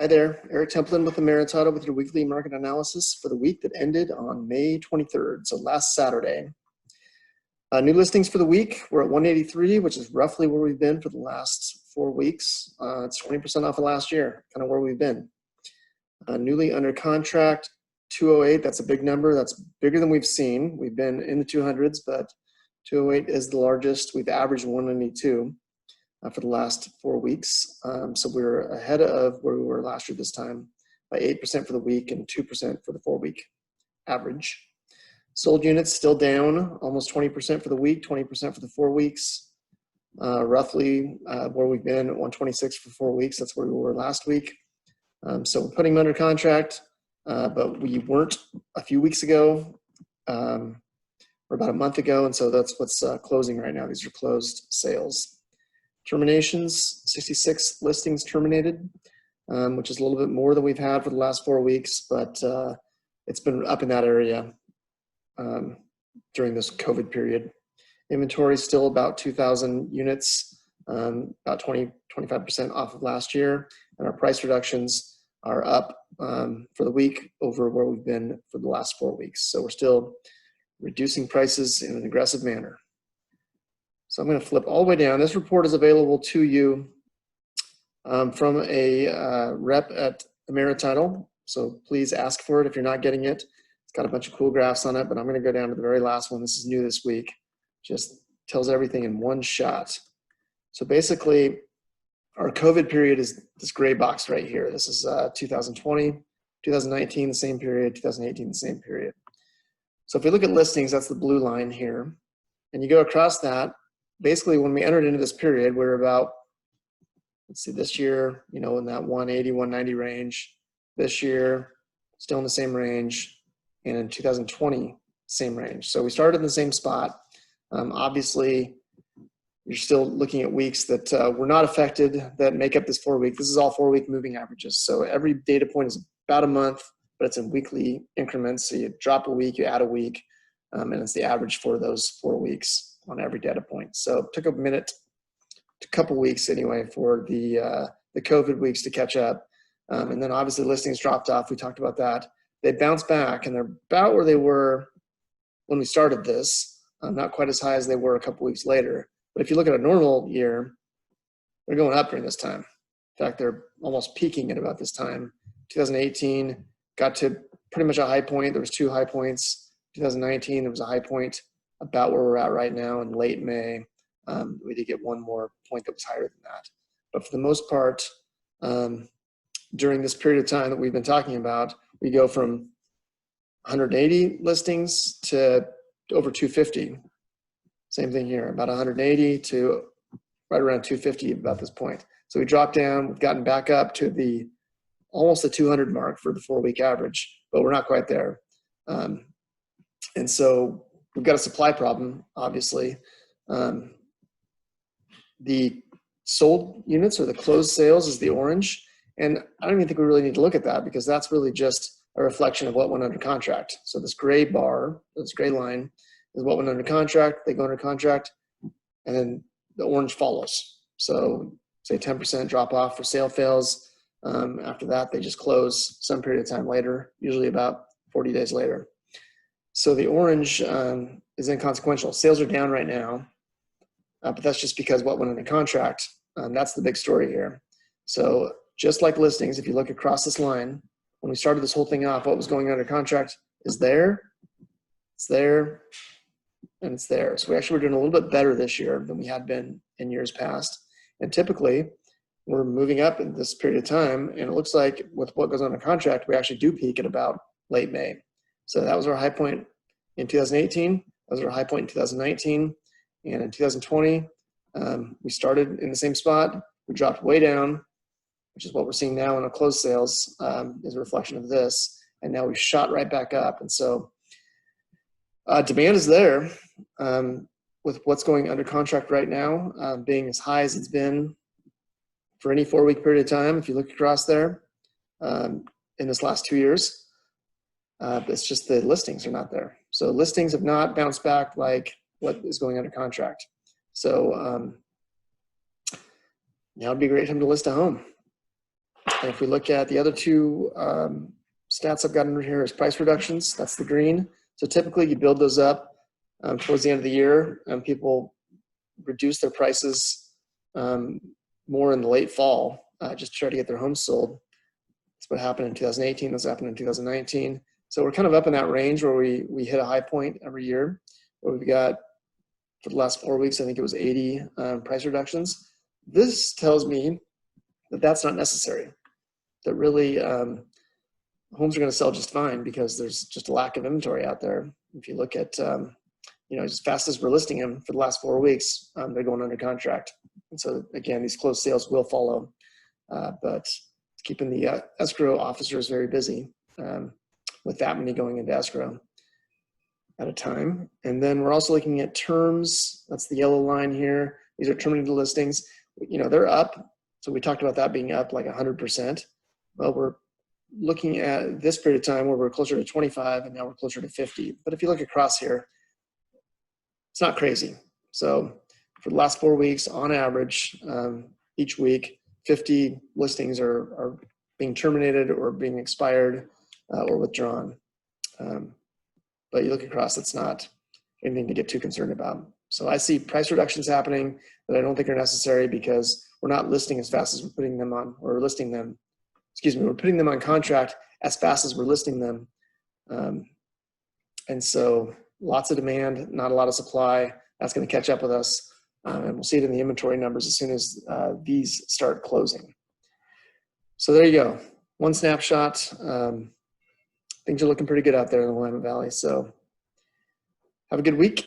Hi there, Eric Templin with the Maritata with your weekly market analysis for the week that ended on May 23rd, so last Saturday. New listings for the week, we're at 183, which is roughly where we've been for the last 4 weeks. It's 20% off of last year, kind of where we've been. Newly under contract, 208, that's a big number. That's bigger than we've seen. We've been in the 200s, but 208 is the largest. We've averaged 192. For the last 4 weeks. So we're ahead of where we were last year this time by 8% for the week and 2% for the 4-week average. Sold units still down almost 20% for the week, 20% for the 4 weeks. Roughly where we've been at 126 for 4 weeks. That's where we were last week. So we're putting them under contract, but we weren't a few weeks ago or about a month ago. And so that's what's closing right now. These are closed sales. Terminations, 66 listings terminated, which is a little bit more than we've had for the last 4 weeks, but it's been up in that area during this COVID period. Inventory is still about 2,000 units, about 25% off of last year, and our price reductions are up for the week over where we've been for the last 4 weeks. So we're still reducing prices in an aggressive manner. So I'm going to flip all the way down. This report is available to you from a rep at Maritata. So please ask for it if you're not getting it. It's got a bunch of cool graphs on it, but I'm going to go down to the very last one. This is new this week. Just tells everything in one shot. So basically, our COVID period is this gray box right here. This is 2020, 2019, the same period, 2018, the same period. So if we look at listings, that's the blue line here. And you go across that. Basically, when we entered into this period, we were about, let's see, this year, in that 180, 190 range. This year, still in the same range. And in 2020, same range. So we started in the same spot. Obviously, you're still looking at weeks that were not affected that make up this 4 week. This is all 4-week moving averages. So every data point is about a month, but it's in weekly increments. So you drop a week, you add a week, and it's the average for those 4 weeks on every data point. So it took a couple weeks anyway for the COVID weeks to catch up. And then obviously listings dropped off. We talked about that. They bounced back and they're about where they were when we started this, not quite as high as they were a couple weeks later. But if you look at a normal year, they're going up during this time. In fact, they're almost peaking at about this time. 2018 got to pretty much a high point. There was 2 high points. 2019, there was a high point about where we're at right now in late May. We did get one more point that was higher than that. But for the most part, during this period of time that we've been talking about, we go from 180 listings to over 250. Same thing here, about 180 to right around 250 about this point. So we dropped down, we've gotten back up to almost the 200 mark for the 4-week average, but we're not quite there. And so we've got a supply problem, obviously. The sold units or the closed sales is the orange. And I don't even think we really need to look at that because that's really just a reflection of what went under contract. So this gray bar, this gray line is what went under contract. They go under contract and then the orange follows. So say 10% drop off for sale fails. After that, they just close some period of time later, usually about 40 days later. So the orange is inconsequential. Sales are down right now, but that's just because what went under contract. That's the big story here. So just like listings, if you look across this line, when we started this whole thing off, what was going under contract is there, it's there, and it's there. So we actually were doing a little bit better this year than we had been in years past. And typically, we're moving up in this period of time, and it looks like with what goes under contract, we actually do peak at about late May. So that was our high point in 2018. That was our high point in 2019. And in 2020, we started in the same spot. We dropped way down, which is what we're seeing now in our closed sales is a reflection of this. And now we've shot right back up. And so demand is there with what's going under contract right now, being as high as it's been for any 4-week period of time. If you look across there in this last 2 years, it's just the listings are not there. So listings have not bounced back like what is going under contract. So now would be a great time to list a home. And if we look at the other two stats I've got under here is price reductions. That's the green. So typically you build those up towards the end of the year, and people reduce their prices more in the late fall, just to try to get their homes sold. That's what happened in 2018. That's happened in 2019. So we're kind of up in that range where we hit a high point every year, where we've got, for the last 4 weeks, I think it was 80 price reductions. This tells me that that's not necessary, that really homes are going to sell just fine because there's just a lack of inventory out there. If you look at, as fast as we're listing them for the last 4 weeks, they're going under contract. And so again, these closed sales will follow, but keeping the escrow officers very busy with that many going into escrow at a time. And then we're also looking at terms. That's the yellow line here. These are terminated listings. They're up. So we talked about that being up like 100%. Well, we're looking at this period of time where we're closer to 25 and now we're closer to 50. But if you look across here, it's not crazy. So for the last 4 weeks, on average, each week, 50 listings are being terminated or being expired or withdrawn. But you look across, it's not anything to get too concerned about. So I see price reductions happening that I don't think are necessary because we're not listing as fast as we're putting them on, or listing them, we're putting them on contract as fast as we're listing them. And so lots of demand, not a lot of supply. That's going to catch up with us. And we'll see it in the inventory numbers as soon as these start closing. So there you go. One snapshot. Things are looking pretty good out there in the Willamette Valley. So have a good week.